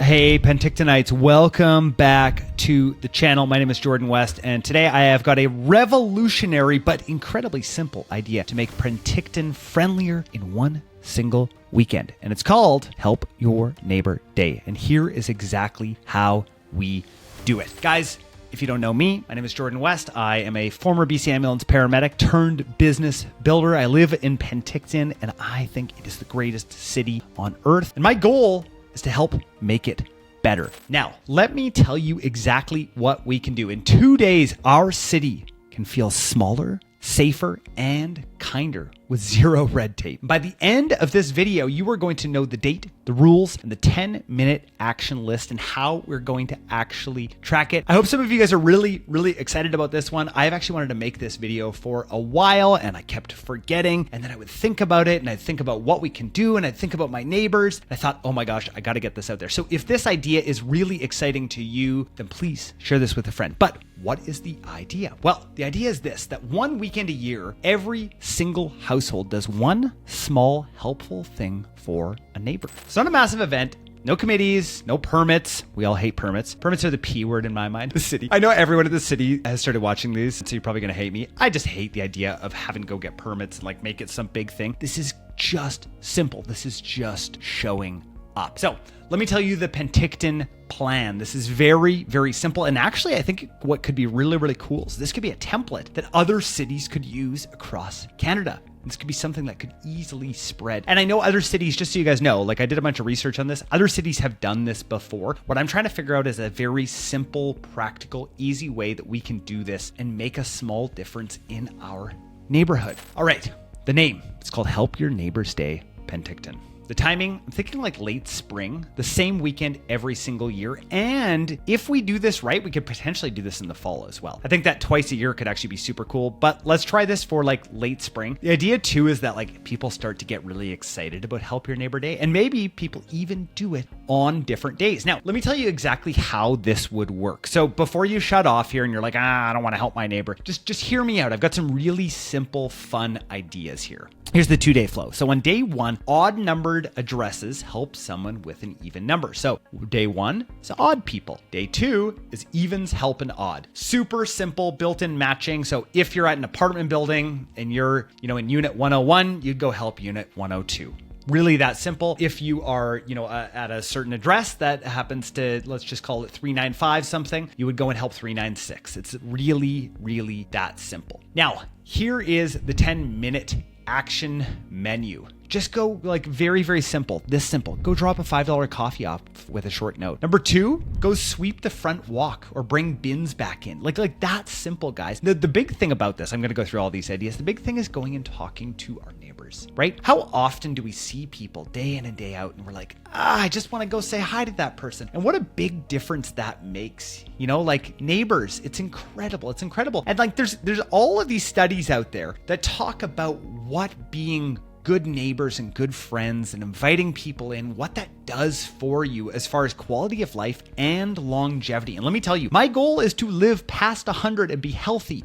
Hey Pentictonites, welcome back to the channel. My name is Jordan West, and today I have got a revolutionary but incredibly simple idea to make Penticton friendlier in one single weekend. And it's called Help Your Neighbor Day. And here is exactly how we do it. Guys, if you don't know me, my name is Jordan West. I am a former BC Ambulance Paramedic turned business builder. I live in Penticton, and I think it is the greatest city on earth. And my goal is to help make it better. Now, let me tell you exactly what we can do. In 2 days, our city can feel smaller, safer, and kinder with zero red tape. By the end of this video, you are going to know the date, the rules, and the 10-minute action list and how we're going to actually track it. I hope some of you guys are really excited about this one. I've actually wanted to make this video for a while and I kept forgetting, and then I would think about it and I'd think about what we can do and I'd think about my neighbors. And I thought, oh my gosh, I got to get this out there. So if this idea is really exciting to you, then please share this with a friend. But what is the idea? Well, the idea is this, that one weekend a year, every single household does one small helpful thing for a neighbor. It's not a massive event. No committees, no permits. We all hate permits. Permits are the P word in my mind. The city. I know everyone in the city has started watching these, so you're probably going to hate me. I just hate the idea of having to go get permits and like make it some big thing. This is just simple. This is just showing up. So let me tell you the Penticton plan. This is very simple. And actually, I think what could be really cool is this could be a template that other cities could use across Canada. This could be something that could easily spread. And I know other cities, just so you guys know, like I did a bunch of research on this, other cities have done this before. What I'm trying to figure out is a very simple, practical, easy way that we can do this and make a small difference in our neighborhood. All right, the name, it's called Help Your Neighbor's Day, Penticton. The timing, I'm thinking like late spring, the same weekend every single year. And if we do this right, we could potentially do this in the fall as well. I think that twice a year could actually be super cool, but let's try this for like late spring. The idea too is that like people start to get really excited about Help Your Neighbor Day, and maybe people even do it on different days. Now, let me tell you exactly how this would work. So before you shut off here and you're like, I don't want to help my neighbor, just hear me out. I've got some really simple, fun ideas here. Here's the 2-day flow. So on day one, odd numbered addresses help someone with an even number. So day one is odd people. Day two is evens help an odd. Super simple built-in matching. So if you're at an apartment building and you're, in unit 101, you'd go help unit 102. Really that simple. If you are, at a certain address that happens to, let's just call it 395 something, you would go and help 396. It's really that simple. Now, here is the 10-minute action menu. Just go like very simple, this simple. Go drop a $5 coffee off with a short note. Number two, go sweep the front walk or bring bins back in. Like that's simple, guys. The big thing about this, I'm going to go through all these ideas. The big thing is going and talking to our neighbors, right? How often do we see people day in and day out and we're like, I just want to go say hi to that person. And what a big difference that makes, like neighbors. It's incredible. It's incredible. And like there's all of these studies out there that talk about what being good neighbors and good friends and inviting people in, what that does for you as far as quality of life and longevity. And let me tell you, my goal is to live past 100 and be healthy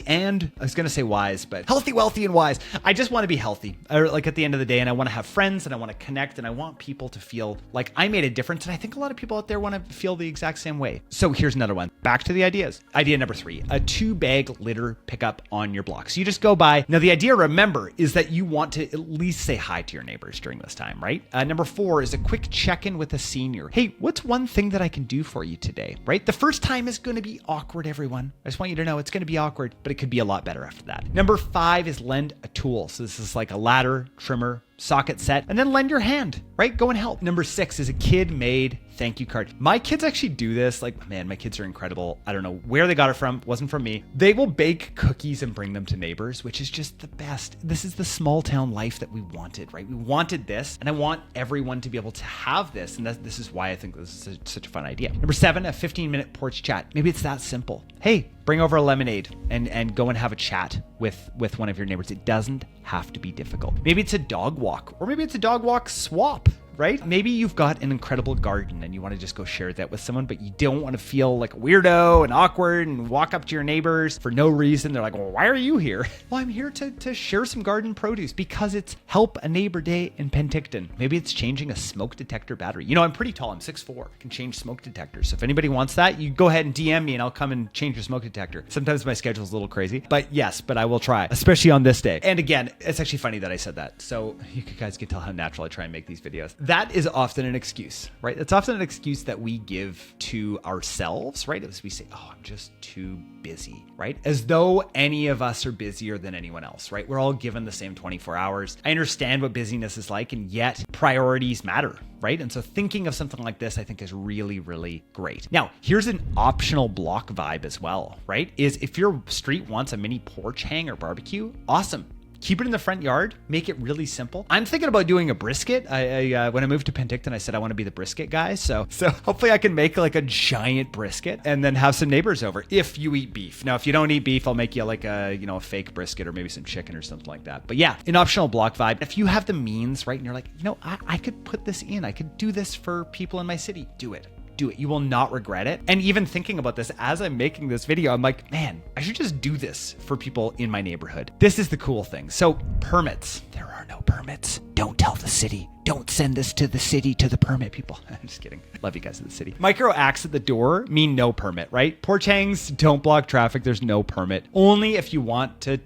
and I was going to say wise, but healthy, wealthy, and wise. I just want to be healthy, like at the end of the day, and I want to have friends and I want to connect and I want people to feel like I made a difference. And I think a lot of people out there want to feel the exact same way. So here's another one. Back to the ideas. Idea number 3, a 2-bag litter pickup on your block. So you just go by. Now the idea, remember, is that you want to at least say hi to your neighbors during this time, right? Number 4 is a quick check-in with a senior. Hey, what's one thing that I can do for you today, right? The first time is going to be awkward, everyone. I just want you to know it's going to be awkward, but it could be a lot better after that. Number 5 is lend a tool. So this is like a ladder, trimmer, socket set, and then lend your hand, right? Go and help. Number 6 is a kid-made thank you card. My kids actually do this. Like, man, my kids are incredible. I don't know where they got it from. It wasn't from me. They will bake cookies and bring them to neighbors, which is just the best. This is the small town life that we wanted, right? We wanted this, and I want everyone to be able to have this. And this is why I think this is such a fun idea. Number 7, a 15-minute porch chat. Maybe it's that simple. Hey, bring over a lemonade and go and have a chat with one of your neighbors. It doesn't have to be difficult. Maybe it's a dog walk, or maybe it's a dog walk swap, right? Maybe you've got an incredible garden and you want to just go share that with someone, but you don't want to feel like a weirdo and awkward and walk up to your neighbors for no reason. They're like, well, why are you here? Well, I'm here to share some garden produce because it's Help a Neighbor Day in Penticton. Maybe it's changing a smoke detector battery. You know, I'm pretty tall. I'm 6'4". I can change smoke detectors. So if anybody wants that, you go ahead and DM me and I'll come and change your smoke detector. Sometimes my schedule is a little crazy, but yes, I will try, especially on this day. And again, it's actually funny that I said that. So you guys can tell how natural I try and make these videos. That is often an excuse, right? It's often an excuse that we give to ourselves, right? As we say, oh, I'm just too busy, right? As though any of us are busier than anyone else, right? We're all given the same 24 hours. I understand what busyness is like, and yet priorities matter, right? And so thinking of something like this, I think is really, really great. Now, here's an optional block vibe as well, right? Is if your street wants a mini porch hang or barbecue, awesome. Keep it in the front yard, make it really simple. I'm thinking about doing a brisket. When I moved to Penticton, I said I want to be the brisket guy. So hopefully I can make like a giant brisket and then have some neighbors over if you eat beef. Now, if you don't eat beef, I'll make you like a fake brisket or maybe some chicken or something like that. But yeah, an optional block vibe. If you have the means, right, and you're like, I could put this in. I could do this for people in my city. Do it. Do it. You will not regret it. And even thinking about this as I'm making this video, I'm like, man, I should just do this for people in my neighborhood. This is the cool thing. So permits, there are no permits. Don't tell the city. Don't send this to the city, to the permit people. I'm just kidding. Love you guys in the city. Micro acts at the door mean no permit, right? Porch hangs don't block traffic. There's no permit. Only if you want to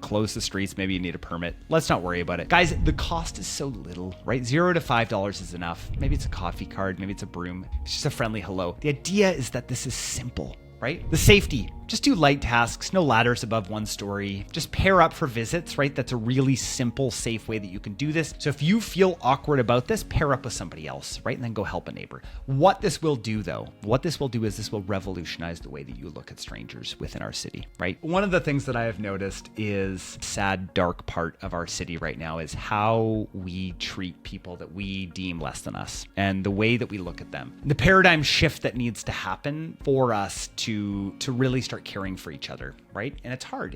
close the streets, maybe you need a permit. Let's not worry about it. Guys, the cost is so little, right? $0 to $5 is enough. Maybe it's a coffee card. Maybe it's a broom. It's just a friendly hello. The idea is that this is simple, right? The safety, just do light tasks, no ladders above 1 story. Just pair up for visits, right? That's a really simple, safe way that you can do this. So if you feel awkward about this, pair up with somebody else, right? And then go help a neighbor. What this will do is this will revolutionize the way that you look at strangers within our city, right? One of the things that I have noticed is sad, dark part of our city right now is how we treat people that we deem less than us and the way that we look at them. The paradigm shift that needs to happen for us to really start caring for each other, right? And it's hard.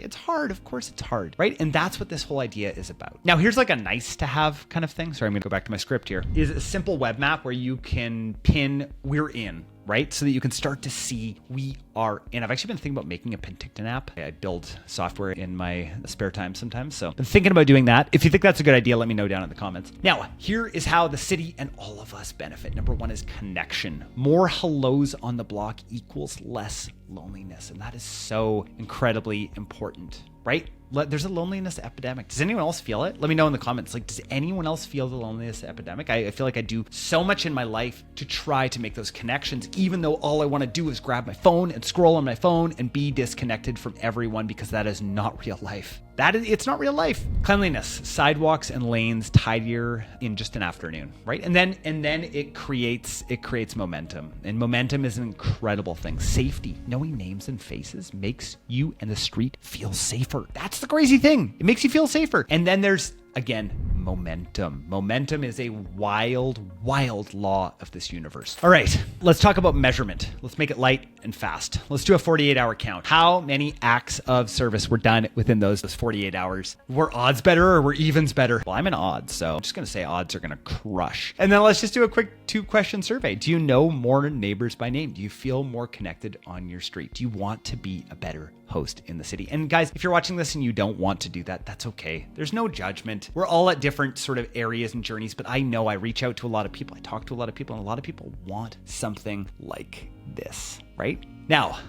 Of course it's hard, right? And that's what this whole idea is about. Now, here's like a nice to have kind of thing. Sorry, I'm gonna go back to my script here. Is a simple web map where you can pin "we're in," right? So that you can start to see we are in. I've actually been thinking about making a Penticton app. I build software in my spare time sometimes. So I'm thinking about doing that. If you think that's a good idea, let me know down in the comments. Now, here is how the city and all of us benefit. Number 1 is connection. More hellos on the block equals less loneliness. And that is so incredibly important, right? There's a loneliness epidemic. Does anyone else feel it? Let me know in the comments. Like, does anyone else feel the loneliness epidemic? I feel like I do so much in my life to try to make those connections, even though all I want to do is grab my phone and scroll on my phone and be disconnected from everyone, because that is not real life. It's not real life. Cleanliness, sidewalks and lanes tidier in just an afternoon, right? And then it creates momentum. And momentum is an incredible thing. Safety, knowing names and faces makes you and the street feel safer. That's the crazy thing. It makes you feel safer. And then there's, again, momentum. Momentum is a wild, wild law of this universe. All right, let's talk about measurement. Let's make it light and fast. Let's do a 48-hour count. How many acts of service were done within those 48 hours? Were odds better or were evens better? Well, I'm an odds, so I'm just gonna say odds are gonna crush. And then let's just do a quick 2-question survey. Do you know more neighbors by name? Do you feel more connected on your street? Do you want to be a better host in the city? And guys, if you're watching this and you don't want to do that, that's okay. There's no judgment. We're all at different sort of areas and journeys, but I know I reach out to a lot of people. I talk to a lot of people, and a lot of people want something like this, right? Now,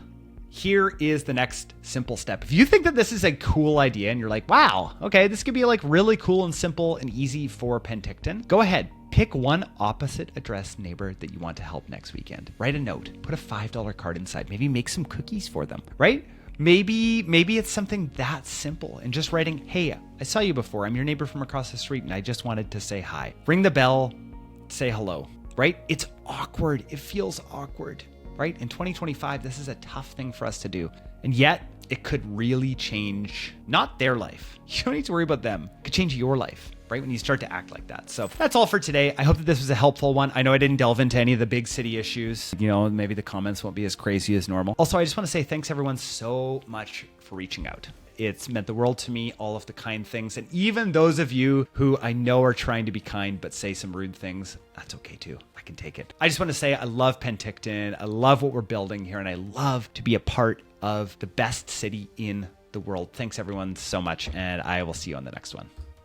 here is the next simple step. If you think that this is a cool idea and you're like, wow, okay, this could be like really cool and simple and easy for Penticton, go ahead. Pick one opposite address neighbor that you want to help next weekend. Write a note, put a $5 card inside, maybe make some cookies for them, right? Maybe it's something that simple and just writing, hey, I saw you before. I'm your neighbor from across the street and I just wanted to say hi. Ring the bell, say hello, right? It's awkward. It feels awkward, right? In 2025, this is a tough thing for us to do. And yet it could really change, not their life. You don't need to worry about them. It could change your life, right? When you start to act like that. So that's all for today. I hope that this was a helpful one. I know I didn't delve into any of the big city issues. Maybe the comments won't be as crazy as normal. Also, I just want to say thanks everyone so much for reaching out. It's meant the world to me, all of the kind things. And even those of you who I know are trying to be kind but say some rude things, that's okay too. I can take it. I just want to say I love Penticton. I love what we're building here, and I love to be a part of the best city in the world. Thanks everyone so much, and I will see you on the next one.